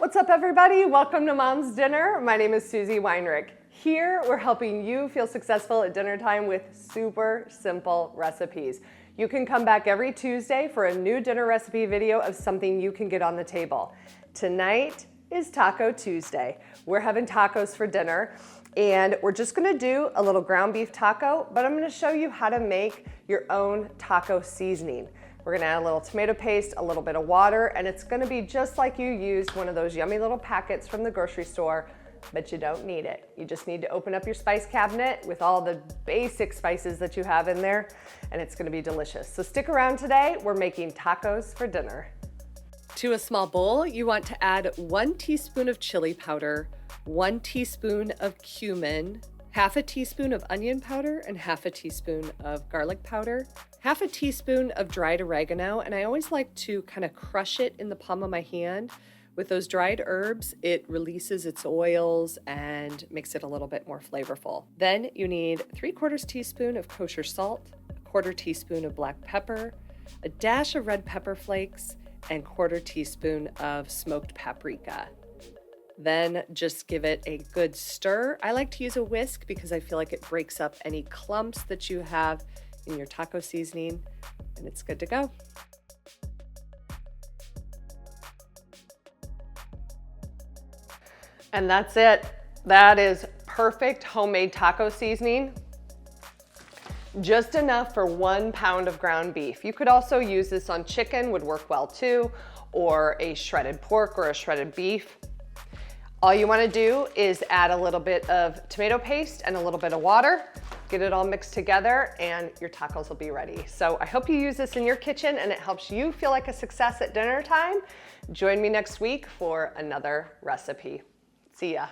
What's up, everybody? Welcome to Mom's Dinner. My name is Susie Weinrich. Here, we're helping you feel successful at dinner time with super simple recipes. You can come back every Tuesday for a new dinner recipe video of something you can get on the table. Tonight is Taco Tuesday. We're having tacos for dinner, and we're just gonna do a little ground beef taco, but I'm gonna show you how to make your own taco seasoning. We're gonna add a little tomato paste, a little bit of water, and it's gonna be just like you used one of those yummy little packets from the grocery store, but you don't need it. You just need to open up your spice cabinet with all the basic spices that you have in there, and it's gonna be delicious. So stick around today, we're making tacos for dinner. To a small bowl, you want to add 1 teaspoon of chili powder, 1 teaspoon of cumin, half a teaspoon of onion powder, and half a teaspoon of garlic powder, half a teaspoon of dried oregano, and I always like to kind of crush it in the palm of my hand. With those dried herbs, it releases its oils and makes it a little bit more flavorful. Then you need 3/4 teaspoon of kosher salt, 1/4 teaspoon of black pepper, a dash of red pepper flakes, and 1/4 teaspoon of smoked paprika. Then just give it a good stir. I like to use a whisk because I feel like it breaks up any clumps that you have in your taco seasoning, and it's good to go. And that's it. That is perfect homemade taco seasoning. Just enough for 1 pound of ground beef. You could also use this on chicken, would work well too, or a shredded pork or a shredded beef. All you want to do is add a little bit of tomato paste and a little bit of water, get it all mixed together, and your tacos will be ready. So I hope you use this in your kitchen and it helps you feel like a success at dinner time. Join me next week for another recipe. See ya.